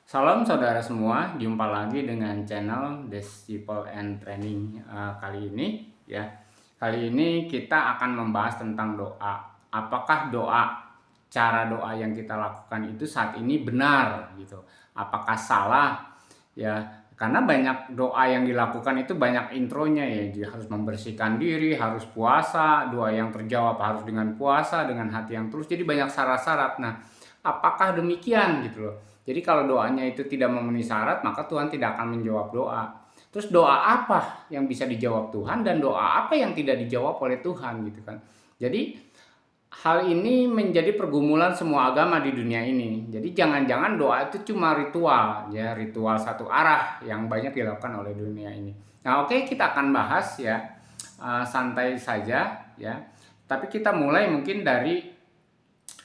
Salam saudara semua, jumpa lagi dengan channel Disciple and Training kali ini ya. Kali ini kita akan membahas tentang doa. Apakah cara doa yang kita lakukan itu saat ini benar gitu? Apakah salah ya? Karena banyak doa yang dilakukan itu banyak intronya ya. Jadi harus membersihkan diri, harus puasa, doa yang terjawab harus dengan puasa, dengan hati yang tulus. Jadi banyak syarat-syarat. Nah, apakah demikian gitu loh? Jadi kalau doanya itu tidak memenuhi syarat, maka Tuhan tidak akan menjawab doa. Terus doa apa yang bisa dijawab Tuhan dan doa apa yang tidak dijawab oleh Tuhan gitu kan. Jadi hal ini menjadi pergumulan semua agama di dunia ini. Jadi jangan-jangan doa itu cuma ritual, ya ritual satu arah yang banyak dilakukan oleh dunia ini. Nah, oke, kita akan bahas ya, santai saja ya. Tapi kita mulai mungkin dari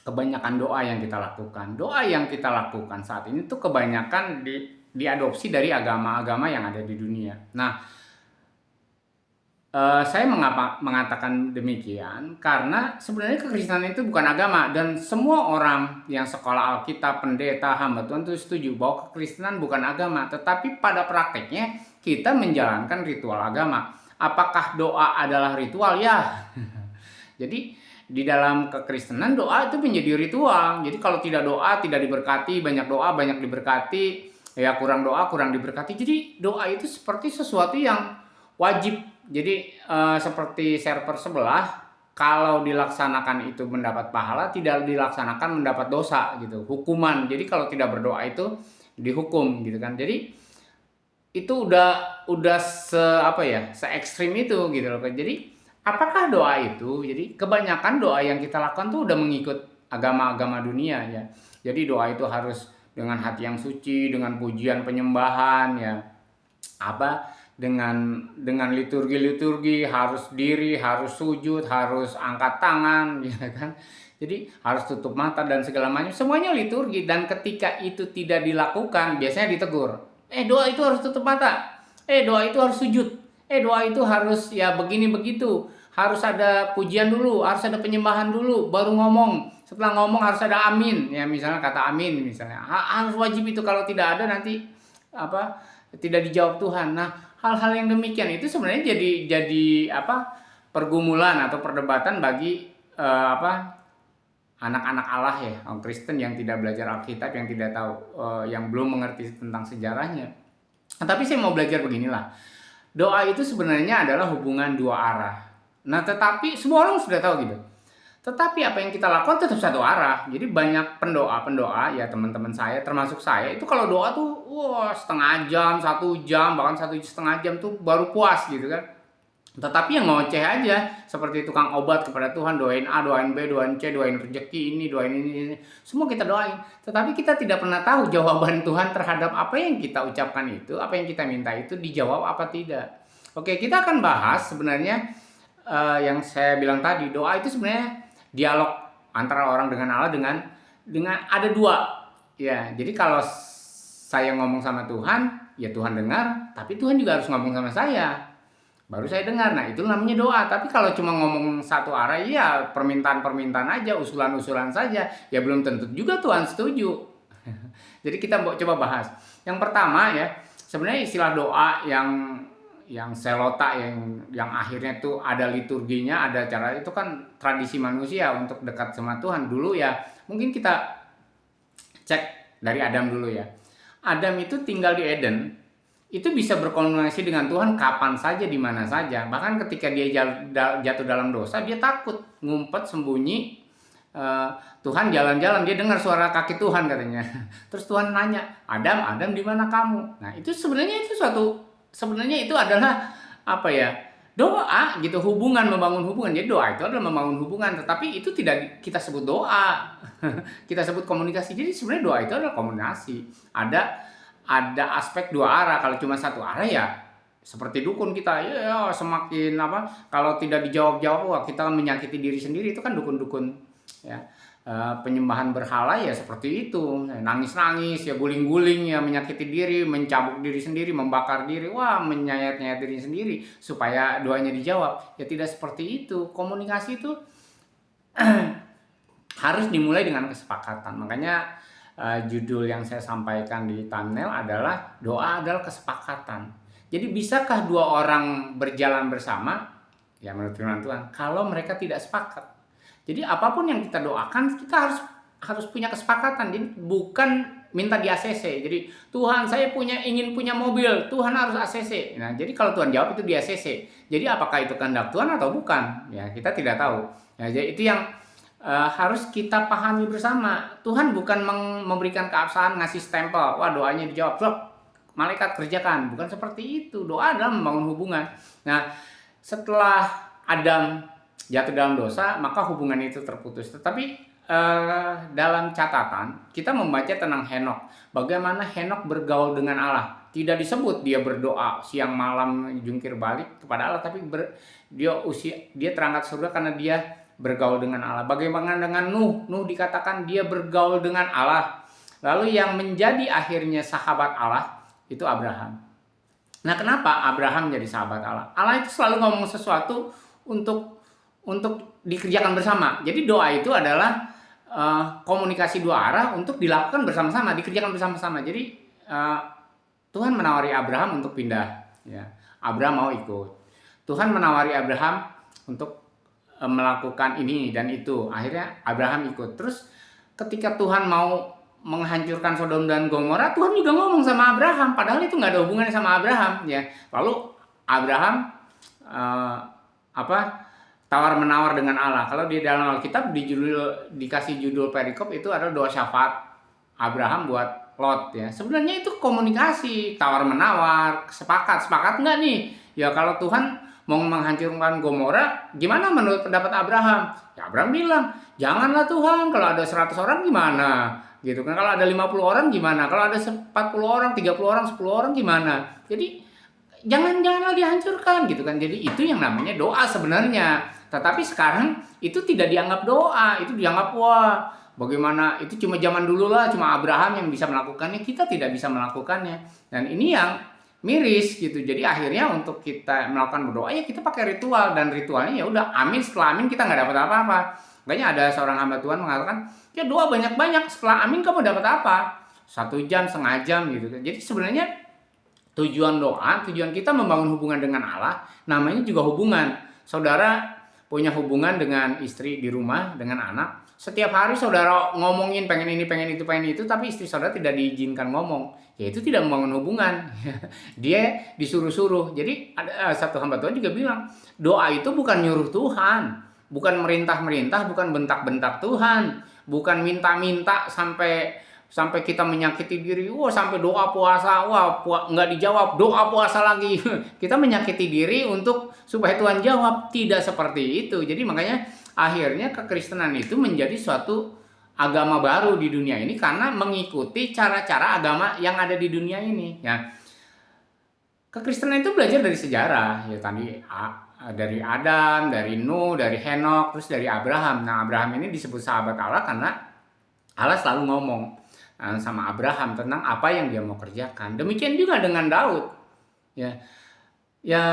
kebanyakan doa yang kita lakukan. Doa yang kita lakukan saat ini tuh kebanyakan diadopsi dari agama-agama yang ada di dunia. Nah, saya mengapa mengatakan demikian? Karena sebenarnya kekristenan itu bukan agama dan semua orang yang sekolah Alkitab, pendeta, hamba Tuhan itu setuju bahwa kekristenan bukan agama, tetapi pada prakteknya kita menjalankan ritual agama. Apakah doa adalah ritual? Ya. Jadi di dalam kekristenan doa itu menjadi ritual. Jadi kalau tidak doa tidak diberkati, banyak doa banyak diberkati, ya kurang doa kurang diberkati. Jadi doa itu seperti sesuatu yang wajib. Jadi seperti server sebelah, kalau dilaksanakan itu mendapat pahala, tidak dilaksanakan mendapat dosa gitu, hukuman. Jadi kalau tidak berdoa itu dihukum gitu kan. Jadi itu udah se ekstrim itu gitu loh. Jadi apakah doa itu? Jadi kebanyakan doa yang kita lakukan tuh udah mengikut agama-agama dunia ya. Jadi doa itu harus dengan hati yang suci, dengan pujian penyembahan ya. Dengan liturgi-liturgi, harus diri, harus sujud, harus angkat tangan ya kan. Jadi harus tutup mata dan segala macam, semuanya liturgi. Dan ketika itu tidak dilakukan, biasanya ditegur. Doa itu harus tutup mata. Doa itu harus sujud. Doa itu harus ya begini begitu. Harus ada pujian dulu, harus ada penyembahan dulu, baru ngomong. Setelah ngomong harus ada amin. Ya misalnya kata amin misalnya. Harus wajib itu, kalau tidak ada nanti tidak dijawab Tuhan. Nah, hal-hal yang demikian itu sebenarnya jadi pergumulan atau perdebatan bagi anak-anak Allah ya, orang Kristen yang tidak belajar Alkitab, yang tidak tahu, yang belum mengerti tentang sejarahnya. Tapi saya mau belajar beginilah. Doa itu sebenarnya adalah hubungan dua arah. Nah, tetapi semua orang sudah tahu gitu. Tetapi apa yang kita lakukan tetap satu arah. Jadi banyak pendoa ya, teman-teman saya termasuk saya itu kalau doa tuh setengah jam, 1 jam, bahkan 1,5 jam tuh baru puas gitu kan. Tetapi yang ngoceh aja, seperti tukang obat kepada Tuhan, doain A, doain B, doain C, doain rezeki ini, doain ini, semua kita doain. Tetapi kita tidak pernah tahu jawaban Tuhan terhadap apa yang kita ucapkan itu, apa yang kita minta itu dijawab apa tidak. Oke, kita akan bahas sebenarnya yang saya bilang tadi, doa itu sebenarnya dialog antara orang dengan Allah, dengan ada dua. Ya, jadi kalau saya ngomong sama Tuhan, ya Tuhan dengar, tapi Tuhan juga harus ngomong sama saya, baru saya dengar. Nah, itu namanya doa. Tapi kalau cuma ngomong satu arah, ya permintaan-permintaan aja, usulan-usulan saja, ya belum tentu juga Tuhan setuju. Jadi kita coba bahas. Yang pertama ya, sebenarnya istilah doa yang selota, yang akhirnya tuh ada liturginya, ada cara, itu kan tradisi manusia untuk dekat sama Tuhan dulu ya. Mungkin kita cek dari Adam dulu ya. Adam itu tinggal di Eden, itu bisa berkomunikasi dengan Tuhan kapan saja, di mana saja. Bahkan ketika dia jatuh dalam dosa, dia takut, ngumpet, sembunyi. Tuhan jalan-jalan, dia dengar suara kaki Tuhan katanya. Terus Tuhan nanya, Adam, di mana kamu? Nah, itu sebenarnya itu adalah doa gitu, membangun hubungan. Jadi doa itu adalah membangun hubungan, tetapi itu tidak kita sebut doa. Kita sebut komunikasi. Jadi sebenarnya doa itu adalah komunikasi. Ada aspek dua arah. Kalau cuma satu arah ya seperti dukun kita ya, semakin kalau tidak dijawab kita menyakiti diri sendiri. Itu kan dukun-dukun ya. Penyembahan berhala ya seperti itu, nangis-nangis ya, guling-guling ya, menyakiti diri, mencabuk diri sendiri, membakar diri, menyayat-nyayat diri sendiri supaya doanya dijawab. Ya tidak seperti itu. Komunikasi itu harus dimulai dengan kesepakatan. Makanya judul yang saya sampaikan di thumbnail adalah doa adalah kesepakatan. Jadi bisakah dua orang berjalan bersama? Ya menurut firman Tuhan, kalau mereka tidak sepakat. Jadi apapun yang kita doakan, kita harus punya kesepakatan. Jadi bukan minta di ACC. Jadi Tuhan, saya ingin punya mobil, Tuhan harus ACC. Nah, jadi kalau Tuhan jawab itu di ACC. Jadi apakah itu kehendak Tuhan atau bukan? Ya, kita tidak tahu. Ya, jadi itu yang harus kita pahami bersama. Tuhan bukan memberikan keabsahan, ngasih stempel, wah doanya dijawab, malaikat kerjakan. Bukan seperti itu. Doa adalah membangun hubungan. Nah, setelah Adam jatuh dalam dosa, maka hubungan itu terputus. Tetapi dalam catatan kita membaca tentang Henokh, bagaimana Henokh bergaul dengan Allah. Tidak disebut dia berdoa siang malam jungkir balik kepada Allah, tapi dia terangkat surga karena dia bergaul dengan Allah. Bagaimana dengan Nuh? Nuh dikatakan dia bergaul dengan Allah. Lalu yang menjadi akhirnya sahabat Allah itu Abraham. Nah, kenapa Abraham jadi sahabat Allah? Allah itu selalu ngomong sesuatu untuk dikerjakan bersama. Jadi doa itu adalah komunikasi dua arah untuk dilakukan bersama-sama, dikerjakan bersama-sama. Jadi Tuhan menawari Abraham untuk pindah. Ya, Abraham mau ikut. Tuhan menawari Abraham untuk melakukan ini dan itu. Akhirnya Abraham ikut. Terus ketika Tuhan mau menghancurkan Sodom dan Gomora, Tuhan juga ngomong sama Abraham, padahal itu nggak ada hubungannya sama Abraham, ya. Lalu Abraham tawar menawar dengan Allah. Kalau di dalam Alkitab dikasih judul perikop itu adalah doa syafaat Abraham buat Lot, ya. Sebenarnya itu komunikasi, tawar menawar, sepakat nggak nih? Ya kalau Tuhan mau menghancurkan Gomora, gimana menurut pendapat Abraham? Ya Abraham bilang, janganlah Tuhan, kalau ada 100 orang gimana? Gitu kan, kalau ada 50 orang gimana? Kalau ada 40 orang, 30 orang, 10 orang gimana? Jadi janganlah dihancurkan gitu kan. Jadi itu yang namanya doa sebenarnya. Tetapi sekarang itu tidak dianggap doa, itu dianggap wah bagaimana, itu cuma zaman dulu lah, cuma Abraham yang bisa melakukannya, kita tidak bisa melakukannya. Dan ini yang miris gitu. Jadi akhirnya untuk kita melakukan berdoa ya kita pakai ritual, dan ritualnya ya udah amin, setelah amin kita nggak dapat apa-apa. Makanya ada seorang hamba Tuhan mengatakan, ya doa banyak-banyak, setelah amin kamu dapat apa? 1 jam, setengah jam gitu. Jadi sebenarnya tujuan doa, tujuan kita membangun hubungan dengan Allah, namanya juga hubungan. Saudara punya hubungan dengan istri di rumah, dengan anak. Setiap hari saudara ngomongin pengen ini, pengen itu, tapi istri saudara tidak diizinkan ngomong. Ya itu tidak membangun hubungan. Dia disuruh-suruh. Jadi ada satu hamba Tuhan juga bilang, doa itu bukan nyuruh Tuhan, bukan merintah-merintah, bukan bentak-bentak Tuhan, bukan minta-minta sampai kita menyakiti diri, sampai doa puasa, nggak dijawab, doa puasa lagi. Kita menyakiti diri supaya Tuhan jawab. Tidak seperti itu. Jadi makanya akhirnya kekristenan itu menjadi suatu agama baru di dunia ini karena mengikuti cara-cara agama yang ada di dunia ini. Ya, kekristenan itu belajar dari sejarah, ya tadi dari Adam, dari Nuh, dari Henokh, terus dari Abraham. Nah, Abraham ini disebut sahabat Allah karena Allah selalu ngomong sama Abraham tentang apa yang dia mau kerjakan. Demikian juga dengan Daud. Ya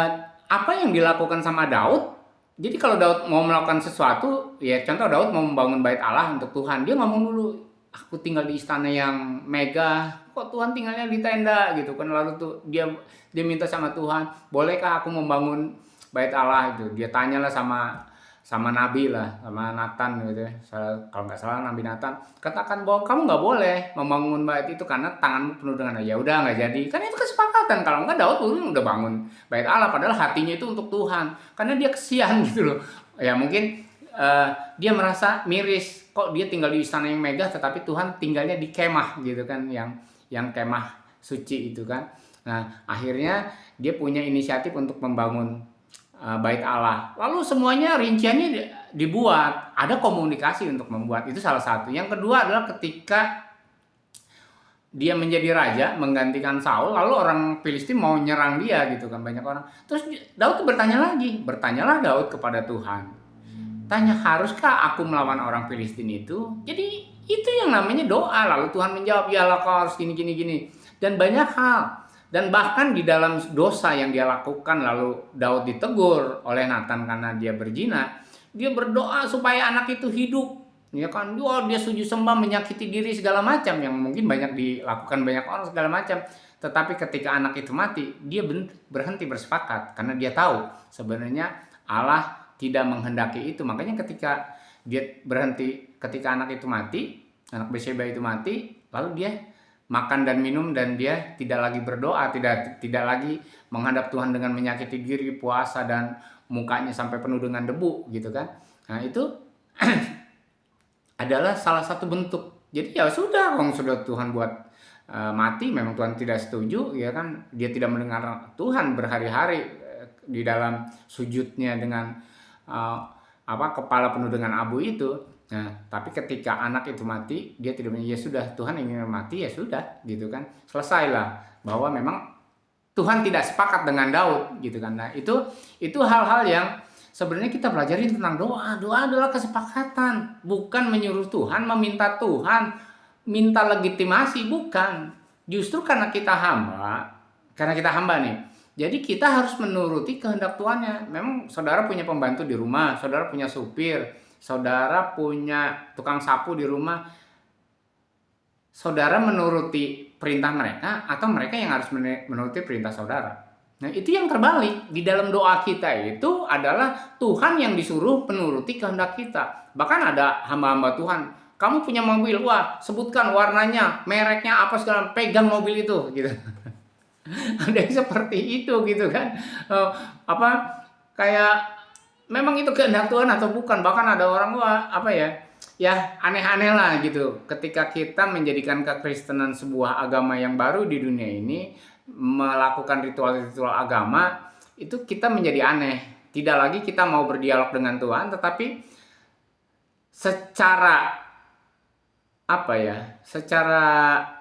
apa yang dilakukan sama Daud. Jadi kalau Daud mau melakukan sesuatu, ya contoh Daud mau membangun bait Allah untuk Tuhan, dia ngomong dulu, aku tinggal di istana yang megah, kok Tuhan tinggalnya di tenda gitu kan. Lalu tuh dia minta sama Tuhan, bolehkah aku membangun bait Allah itu? Dia tanyalah sama Nabi lah, sama Nathan gitu ya. Kalau nggak salah Nabi Nathan, katakan bahwa kamu nggak boleh membangun bait itu karena tanganmu penuh dengan ya udah nggak jadi. Kan itu kesepakatan. Kalau nggak Daud udah bangun bait Allah, padahal hatinya itu untuk Tuhan. Karena dia kesian gitu loh. Ya mungkin dia merasa miris, kok dia tinggal di istana yang megah, tetapi Tuhan tinggalnya di kemah gitu kan, yang kemah suci itu kan. Nah akhirnya dia punya inisiatif untuk membangun bait Allah. Lalu semuanya rinciannya dibuat, ada komunikasi untuk membuat, itu salah satu. Yang kedua adalah ketika dia menjadi raja menggantikan Saul, lalu orang Filistin mau nyerang dia gitu kan, banyak orang. Terus Daud tuh bertanyalah Daud kepada Tuhan. Tanya, haruskah aku melawan orang Filistin itu? Jadi itu yang namanya doa. Lalu Tuhan menjawab, ya lah kau harus gini. Dan banyak hal. Dan bahkan di dalam dosa yang dia lakukan, lalu Daud ditegur oleh Nathan karena dia berzina, dia berdoa supaya anak itu hidup. Ya kan, dia sujud sembah, menyakiti diri segala macam yang mungkin banyak dilakukan banyak orang segala macam. Tetapi ketika anak itu mati, dia berhenti bersepakat karena dia tahu sebenarnya Allah tidak menghendaki itu. Makanya ketika dia berhenti, ketika anak itu mati, anak Betseba itu mati, lalu dia makan dan minum dan dia tidak lagi berdoa, tidak lagi menghadap Tuhan dengan menyakiti diri, puasa dan mukanya sampai penuh dengan debu gitu kan. Nah, itu adalah salah satu bentuk. Jadi ya sudah, kalau sudah Tuhan buat mati, memang Tuhan tidak setuju, ya kan, dia tidak mendengar Tuhan berhari-hari di dalam sujudnya dengan kepala penuh dengan abu itu. Nah, tapi ketika anak itu mati, dia tidak, ya sudah, Tuhan ingin mati, ya sudah, gitu kan, selesailah. Bahwa memang Tuhan tidak sepakat dengan Daud, gitu kan. Nah, itu hal-hal yang sebenarnya kita pelajari tentang doa. Doa adalah kesepakatan, bukan menyuruh Tuhan, meminta Tuhan, minta legitimasi, bukan. Justru karena kita hamba nih. Jadi kita harus menuruti kehendak Tuhannya. Memang saudara punya pembantu di rumah, saudara punya supir, saudara punya tukang sapu di rumah. Saudara menuruti perintah mereka atau mereka yang harus menuruti perintah saudara? Nah, itu yang terbalik. Di dalam doa kita itu adalah Tuhan yang disuruh menuruti kehendak kita. Bahkan ada hamba-hamba Tuhan, kamu punya mobil, wah, sebutkan warnanya, mereknya apa segala, pegang mobil itu gitu. Ada yang seperti itu gitu kan. Kayak memang itu kehendak Tuhan atau bukan. Bahkan ada orang ya aneh-aneh lah gitu. Ketika kita menjadikan kekristenan sebuah agama yang baru di dunia ini, melakukan ritual-ritual agama, itu kita menjadi aneh. Tidak lagi kita mau berdialog dengan Tuhan, tetapi secara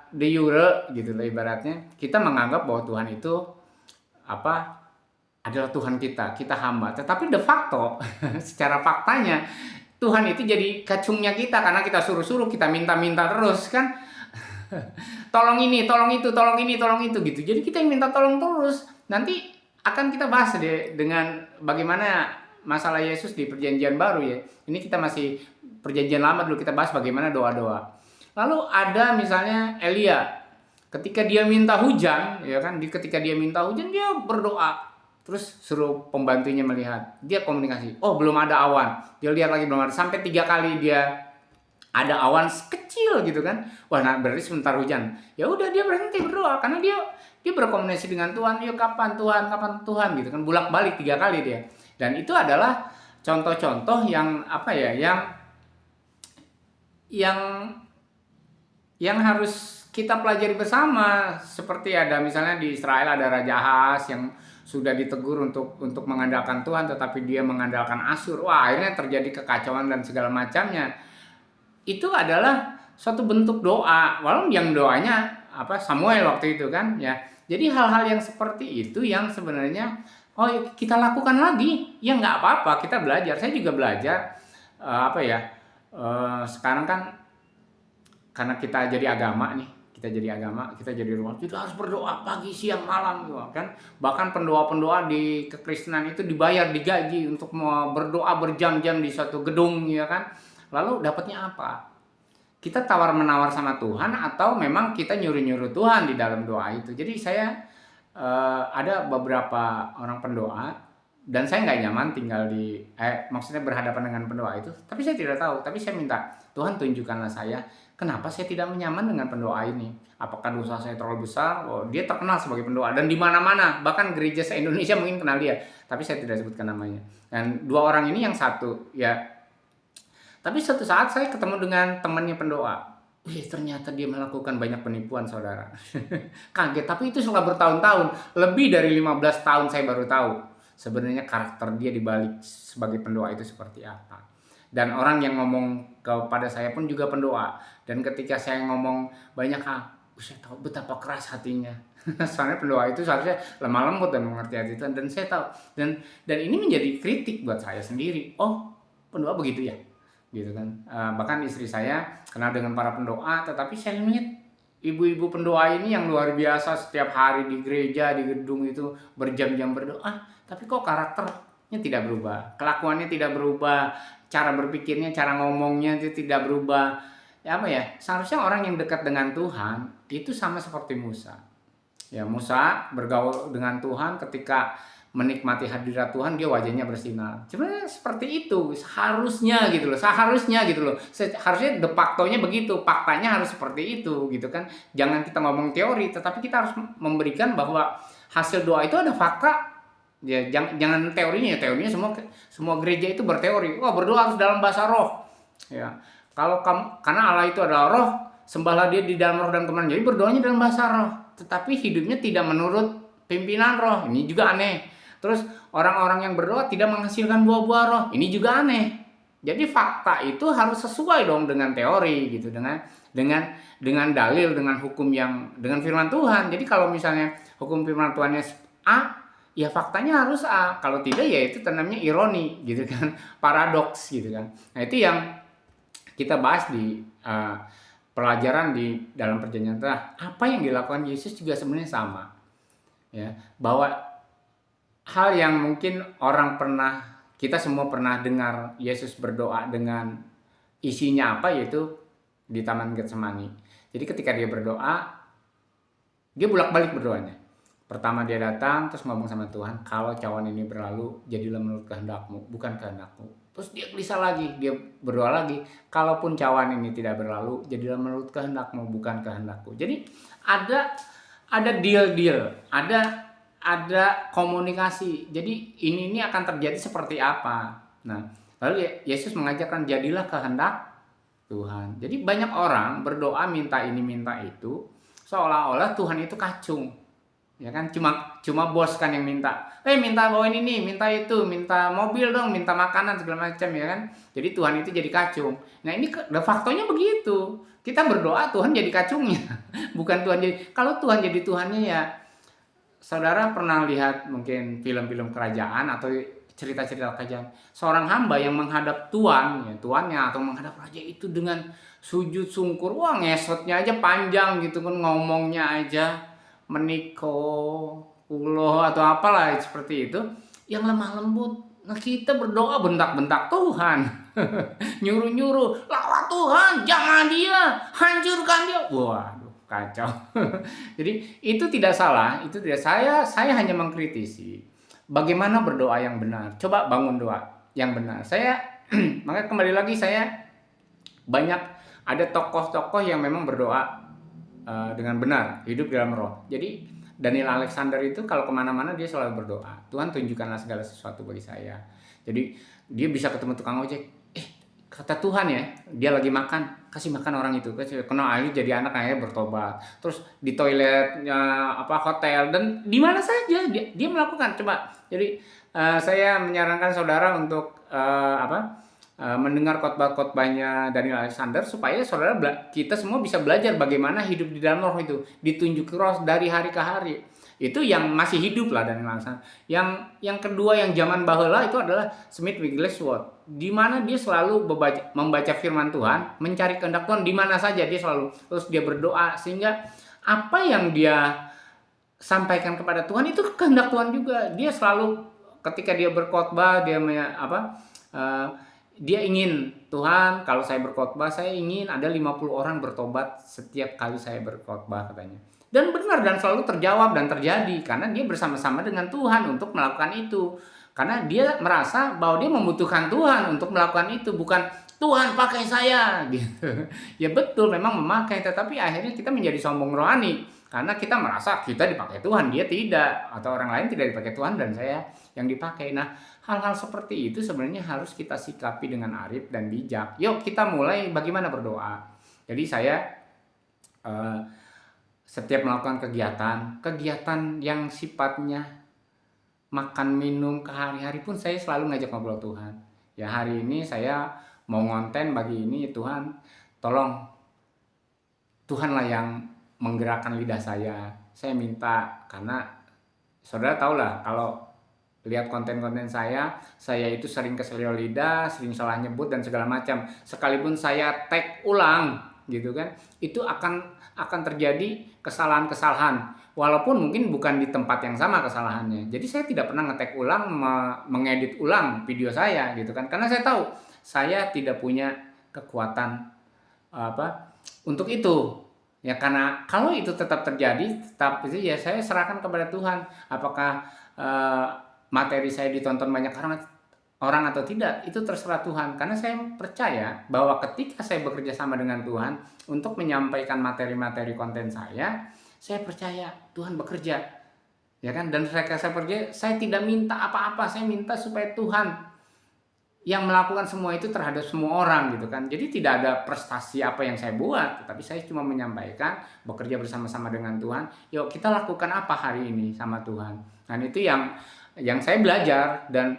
de jure gitu lah ibaratnya, kita menganggap bahwa Tuhan itu adalah Tuhan kita hamba. Tetapi de facto secara faktanya Tuhan itu jadi kacungnya kita, karena kita suruh-suruh, kita minta-minta terus kan. Tolong ini, tolong itu, tolong ini, tolong itu gitu. Jadi kita yang minta tolong terus. Nanti akan kita bahas deh dengan bagaimana masalah Yesus di perjanjian baru ya. Ini kita masih perjanjian lama dulu, kita bahas bagaimana doa-doa. Lalu ada misalnya Elia, ketika dia minta hujan, ya kan, ketika dia minta hujan dia berdoa, terus suruh pembantunya melihat, dia komunikasi, oh belum ada awan, dia lihat lagi belum ada, sampai 3 kali dia ada awan kecil gitu kan, wah nah berarti sebentar hujan, ya udah dia berhenti berdoa, karena dia berkomunikasi dengan Tuhan, ya kapan Tuhan gitu kan, bolak-balik 3 kali dia. Dan itu adalah contoh-contoh yang yang harus kita pelajari bersama. Seperti ada misalnya di Israel ada Raja Ahaz yang sudah ditegur untuk mengandalkan Tuhan, tetapi dia mengandalkan Asyur. Wah, akhirnya terjadi kekacauan dan segala macamnya. Itu adalah suatu bentuk doa, walaupun yang doanya Samuel waktu itu kan ya. Jadi hal-hal yang seperti itu yang sebenarnya kita lakukan lagi, ya nggak apa-apa, kita belajar. Saya juga belajar sekarang kan, karena kita jadi agama, kita jadi rumah, kita harus berdoa pagi, siang, malam gitu kan. Bahkan pendoa-pendoa di kekristenan itu dibayar, digaji untuk mau berdoa berjam-jam di suatu gedung ya kan. Lalu dapatnya apa? Kita tawar-menawar sama Tuhan atau memang kita nyuruh-nyuruh Tuhan di dalam doa itu. Jadi saya ada beberapa orang pendoa dan saya nggak nyaman tinggal maksudnya berhadapan dengan pendoa itu. Tapi saya tidak tahu. Tapi saya minta Tuhan tunjukkanlah saya, kenapa saya tidak nyaman dengan pendoa ini? Apakah dosa saya terlalu besar? Oh, dia terkenal sebagai pendoa dan di mana-mana, bahkan gereja se-Indonesia mungkin kenal dia, tapi saya tidak sebutkan namanya. Dan 2 orang ini yang satu ya. Tapi suatu saat saya ketemu dengan temannya pendoa. Ternyata dia melakukan banyak penipuan, saudara. Kaget, tapi itu setelah bertahun-tahun, lebih dari 15 tahun saya baru tahu sebenarnya karakter dia di balik sebagai pendoa itu seperti apa. Dan orang yang ngomong kepada saya pun juga pendoa. Dan ketika saya ngomong banyak hal, saya tahu betapa keras hatinya. Soalnya pendoa itu seharusnya lemah lembut dan mengerti hati Tuhan. Dan saya tahu, dan ini menjadi kritik buat saya sendiri. Oh, pendoa begitu ya, gitu kan. Bahkan istri saya kenal dengan para pendoa, tetapi saya lihat ibu-ibu pendoa ini yang luar biasa, setiap hari di gereja, di gedung itu berjam-jam berdoa. Tapi kok karakter tidak berubah, kelakuannya tidak berubah, cara berpikirnya, cara ngomongnya itu tidak berubah. Ya apa ya? Seharusnya orang yang dekat dengan Tuhan itu sama seperti Musa. Ya, Musa bergaul dengan Tuhan ketika menikmati hadirat Tuhan, dia wajahnya bersinar. Sebenarnya seperti itu, seharusnya gitu loh, Seharusnya de facto-nya begitu, faktanya harus seperti itu gitu kan. Jangan kita ngomong teori, tetapi kita harus memberikan bahwa hasil doa itu ada fakta. Ya, jangan teorinya semua gereja itu berteori. Wah, berdoa harus dalam bahasa roh. Ya. Kalau kamu, karena Allah itu adalah roh, sembahlah dia di dalam roh dan kebenaran. Jadi berdoanya dalam bahasa roh, tetapi hidupnya tidak menurut pimpinan roh. Ini juga aneh. Terus orang-orang yang berdoa tidak menghasilkan buah-buah roh. Ini juga aneh. Jadi fakta itu harus sesuai dong dengan teori gitu, dengan dalil, dengan hukum dengan firman Tuhan. Jadi kalau misalnya hukum firman Tuhannya A, ya faktanya harus A. Kalau tidak ya itu namanya ironi gitu kan, paradoks gitu kan. Nah, itu yang kita bahas di pelajaran di dalam perjanjian lama. Apa yang dilakukan Yesus juga sebenarnya sama. Ya, bahwa hal yang mungkin kita semua pernah dengar Yesus berdoa dengan isinya apa, yaitu di Taman Getsemani. Jadi ketika dia berdoa, dia bolak-balik berdoanya. Pertama dia datang terus ngomong sama Tuhan, kalau cawan ini berlalu, jadilah menurut kehendak-Mu, bukan kehendak-Ku. Terus dia gelisah lagi, dia berdoa lagi, kalaupun cawan ini tidak berlalu, jadilah menurut kehendak-Mu, bukan kehendak-Ku. Jadi ada deal, ada komunikasi. Jadi ini akan terjadi seperti apa. Nah, lalu Yesus mengajarkan jadilah kehendak Tuhan. Jadi banyak orang berdoa minta ini minta itu, seolah-olah Tuhan itu kacung. Ya kan, cuma bos kan yang minta. Minta bawain ini, minta itu, minta mobil dong, minta makanan segala macam ya kan. Jadi Tuhan itu jadi kacung. Nah, ini de factonya begitu. Kita berdoa Tuhan jadi kacungnya. Bukan Tuhan jadi. Kalau Tuhan jadi Tuhannya ya, saudara pernah lihat mungkin film-film kerajaan atau cerita-cerita kerajaan, seorang hamba yang menghadap tuannya atau menghadap raja itu dengan sujud sungkur, wah ngesotnya aja panjang gitu kan, ngomongnya aja meniko ulo atau apalah seperti itu, yang lemah lembut. Nah, kita berdoa bentak-bentak Tuhan, nyuruh-nyuruh, lawan Tuhan, jangan dia, hancurkan dia. Waduh, kacau. Jadi itu tidak salah, itu tidak, saya hanya mengkritisi bagaimana berdoa yang benar. Coba bangun doa yang benar. Maka kembali lagi, saya banyak ada tokoh-tokoh yang memang berdoa dengan benar, hidup dalam roh. Jadi Daniel Alexander itu kalau kemana-mana dia selalu berdoa, Tuhan tunjukkanlah segala sesuatu bagi saya. Jadi dia bisa ketemu tukang ojek, kata Tuhan ya, dia lagi makan, kasih makan orang itu, kena air jadi akhirnya bertobat. Terus di toiletnya hotel dan di mana saja dia melakukan. Coba, jadi saya menyarankan saudara untuk mendengar khotbah-khotbahnya Daniel Alexander, supaya kita semua bisa belajar bagaimana hidup di dalam roh itu, ditunjuk roh dari hari ke hari. Itu yang masih hidup lah Daniel Alexander. Yang kedua yang zaman baheula itu adalah Smith Wigglesworth, di mana dia selalu membaca firman Tuhan, mencari kehendak Tuhan di mana saja dia selalu, terus dia berdoa sehingga apa yang dia sampaikan kepada Tuhan itu kehendak Tuhan juga. Dia selalu ketika dia berkhotbah, dia ingin, Tuhan kalau saya berkhotbah, saya ingin ada 50 orang bertobat setiap kali saya berkhotbah, katanya. Dan benar, dan selalu terjawab dan terjadi, karena dia bersama-sama dengan Tuhan untuk melakukan itu. Karena dia merasa bahwa dia membutuhkan Tuhan untuk melakukan itu, bukan Tuhan pakai saya gitu. Ya betul, memang memakai, tetapi akhirnya kita menjadi sombong rohani karena kita merasa kita dipakai Tuhan, dia tidak, atau orang lain tidak dipakai Tuhan dan saya yang dipakai. Nah, hal-hal seperti itu sebenarnya harus kita sikapi dengan arif dan bijak. Yuk kita mulai bagaimana berdoa. Jadi saya setiap melakukan kegiatan yang sifatnya makan minum hari-hari pun, saya selalu ngajak ngobrol Tuhan. Ya, hari ini saya mau ngonten bagi ini, Tuhan tolong, Tuhanlah yang menggerakkan lidah saya minta. Karena saudara tahulah kalau lihat konten-konten saya itu sering keselio lidah, sering salah nyebut dan segala macam. Sekalipun saya tag ulang, gitu kan, itu akan terjadi kesalahan-kesalahan. Walaupun mungkin bukan di tempat yang sama kesalahannya. Jadi saya tidak pernah ngetek ulang, mengedit ulang video saya gitu kan. Karena saya tahu saya tidak punya kekuatan untuk itu. Ya karena kalau itu tetap terjadi, tetap itu ya saya serahkan kepada Tuhan. Apakah materi saya ditonton banyak orang atau tidak, itu terserah Tuhan. Karena saya percaya bahwa ketika saya bekerja sama dengan Tuhan untuk menyampaikan materi-materi konten saya percaya Tuhan bekerja, ya kan? Dan saya percaya, saya tidak minta apa-apa, saya minta supaya Tuhan yang melakukan semua itu terhadap semua orang gitu kan. Jadi tidak ada prestasi apa yang saya buat, tapi saya cuma menyampaikan, bekerja bersama-sama dengan Tuhan. Yuk kita lakukan apa hari ini sama Tuhan. Dan itu yang saya belajar, dan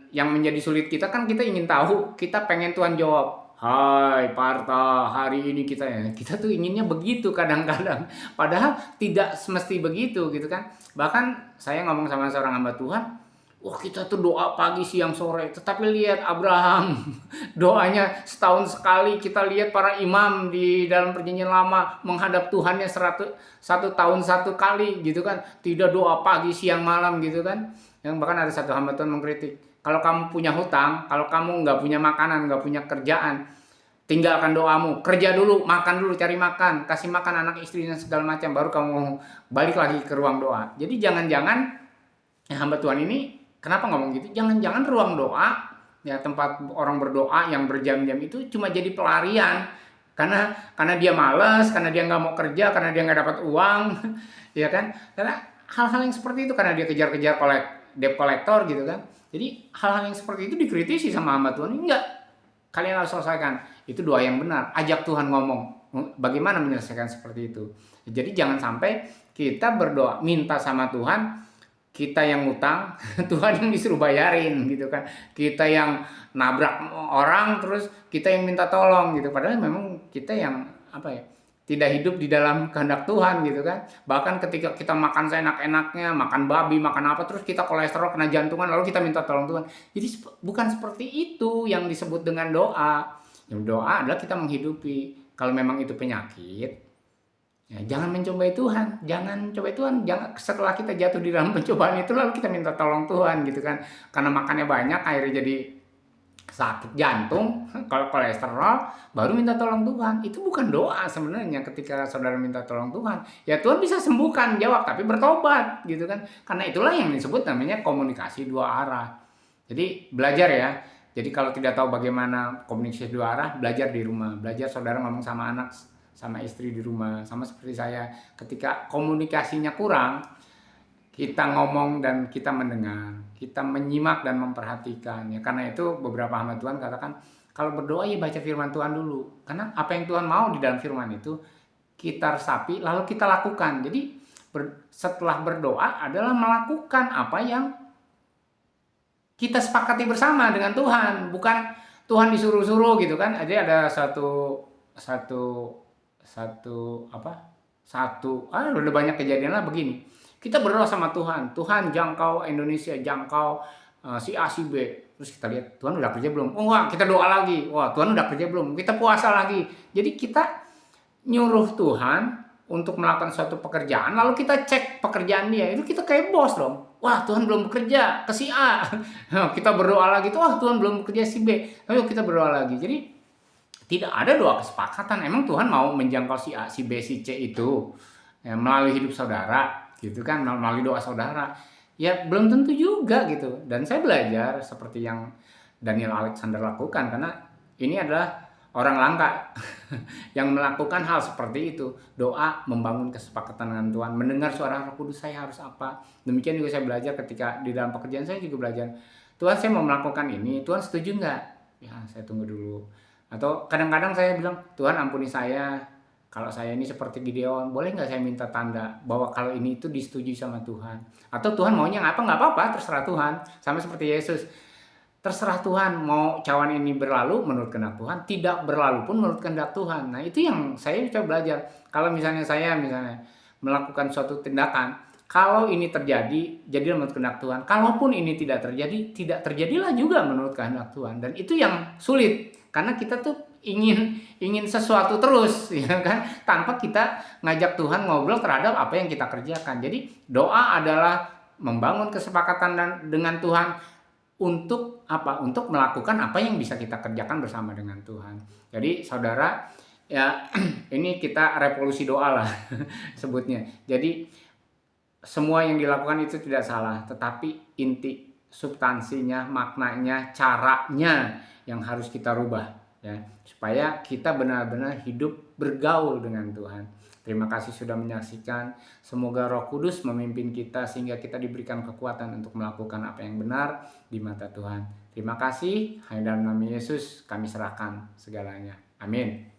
yang menjadi sulit kita kan, kita ingin tahu, kita pengen Tuhan jawab. Hai Parta, hari ini kita tuh inginnya begitu kadang-kadang. Padahal tidak semesti begitu gitu kan. Bahkan saya ngomong sama seorang hamba Tuhan, wah kita tuh doa pagi, siang, sore. Tetapi lihat Abraham, doanya setahun sekali. Kita lihat para imam di dalam perjanjian lama menghadap Tuhannya 1 tahun 1 kali gitu kan. Tidak doa pagi, siang, malam gitu kan. Yang bahkan ada satu hamba Tuhan mengkritik, kalau kamu punya hutang, kalau kamu nggak punya makanan, nggak punya kerjaan, tinggalkan doamu, kerja dulu, makan dulu, cari makan, kasih makan anak istri dan segala macam, baru kamu balik lagi ke ruang doa. Jadi jangan-jangan hamba Tuhan ini kenapa ngomong gitu? Jangan-jangan ruang doa, ya tempat orang berdoa yang berjam-jam itu cuma jadi pelarian, karena dia malas, karena dia nggak mau kerja, karena dia nggak dapat uang, ya kan? Karena hal-hal yang seperti itu, karena dia kejar-kejar debt collector gitu kan. Jadi hal-hal yang seperti itu dikritisi sama hamba Tuhan. Enggak, kalian harus selesaikan. Itu doa yang benar. Ajak Tuhan ngomong bagaimana menyelesaikan seperti itu. Jadi jangan sampai kita berdoa minta sama Tuhan, kita yang ngutang, Tuhan yang disuruh bayarin gitu kan. Kita yang nabrak orang, terus kita yang minta tolong gitu. Padahal memang kita yang tidak hidup di dalam kehendak Tuhan gitu kan. Bahkan ketika kita makan seenak-enaknya, makan babi, makan apa, terus kita kolesterol, kena jantungan, lalu kita minta tolong Tuhan. Jadi bukan seperti itu yang disebut dengan doa. Yang doa adalah kita menghidupi. Kalau memang itu penyakit, ya jangan mencobai Tuhan. Jangan cobai Tuhan. Jangan setelah kita jatuh di dalam pencobaan itu lalu kita minta tolong Tuhan gitu kan. Karena makannya banyak akhirnya jadi sakit jantung, kalau kolesterol, baru minta tolong Tuhan. Itu bukan doa sebenarnya. Ketika saudara minta tolong Tuhan, ya Tuhan bisa sembuhkan, jawab, tapi bertobat gitu kan. Karena itulah yang disebut namanya komunikasi 2 arah. Jadi belajar ya. Jadi kalau tidak tahu bagaimana komunikasi 2 arah, belajar di rumah. Belajar saudara ngomong sama anak, sama istri di rumah. Sama seperti saya, ketika komunikasinya kurang, kita ngomong dan kita mendengar, kita menyimak dan memperhatikan ya. Karena itu beberapa hamba Tuhan katakan, kalau berdoa ya baca firman Tuhan dulu. Karena apa yang Tuhan mau di dalam firman itu kita resapi lalu kita lakukan. Jadi setelah berdoa adalah melakukan apa yang kita sepakati bersama dengan Tuhan, bukan Tuhan disuruh-suruh gitu kan. Jadi ada udah banyak kejadian lah begini. Kita berdoa sama Tuhan, Tuhan jangkau Indonesia, jangkau si A, si B. Terus kita lihat, Tuhan udah kerja belum? Oh enggak, kita doa lagi. Wah, Tuhan udah kerja belum? Kita puasa lagi. Jadi kita nyuruh Tuhan untuk melakukan suatu pekerjaan, lalu kita cek pekerjaan dia. Itu kita kayak bos dong. Wah, Tuhan belum bekerja ke si A. Kita berdoa lagi, wah Tuhan belum bekerja si B. Ayo kita berdoa lagi. Jadi tidak ada doa kesepakatan. Emang Tuhan mau menjangkau si A, si B, si C itu ya, melalui hidup saudara gitu kan, melalui doa saudara, ya belum tentu juga gitu. Dan saya belajar seperti yang Daniel Alexander lakukan, karena ini adalah orang langka yang melakukan hal seperti itu. Doa, membangun kesepakatan dengan Tuhan, mendengar suara Roh Kudus, saya harus apa. Demikian juga saya belajar ketika di dalam pekerjaan saya juga belajar, Tuhan saya mau melakukan ini, Tuhan setuju nggak? Ya saya tunggu dulu. Atau kadang-kadang saya bilang, Tuhan ampuni saya, kalau saya ini seperti Gideon, boleh nggak saya minta tanda bahwa kalau ini itu disetujui sama Tuhan? Atau Tuhan maunya apa? Nggak apa-apa, terserah Tuhan. Sama seperti Yesus. Terserah Tuhan, mau cawan ini berlalu menurut kehendak Tuhan, tidak berlalu pun menurut kehendak Tuhan. Nah itu yang saya coba belajar. Kalau misalnya saya melakukan suatu tindakan, kalau ini terjadi, jadilah menurut kehendak Tuhan. Kalaupun ini tidak terjadi, tidak terjadilah juga menurut kehendak Tuhan. Dan itu yang sulit. Karena kita tuh ingin ingin sesuatu terus ya kan, tanpa kita ngajak Tuhan ngobrol terhadap apa yang kita kerjakan. Jadi doa adalah membangun kesepakatan dengan Tuhan untuk apa? Untuk melakukan apa yang bisa kita kerjakan bersama dengan Tuhan. Jadi saudara, ya ini kita revolusi doa lah sebutnya. Jadi semua yang dilakukan itu tidak salah, tetapi inti substansinya, maknanya, caranya yang harus kita rubah ya, supaya kita benar-benar hidup bergaul dengan Tuhan. Terima kasih sudah menyaksikan. Semoga Roh Kudus memimpin kita sehingga kita diberikan kekuatan untuk melakukan apa yang benar di mata Tuhan. Terima kasih. Hanya dalam nama Yesus kami serahkan segalanya. Amin.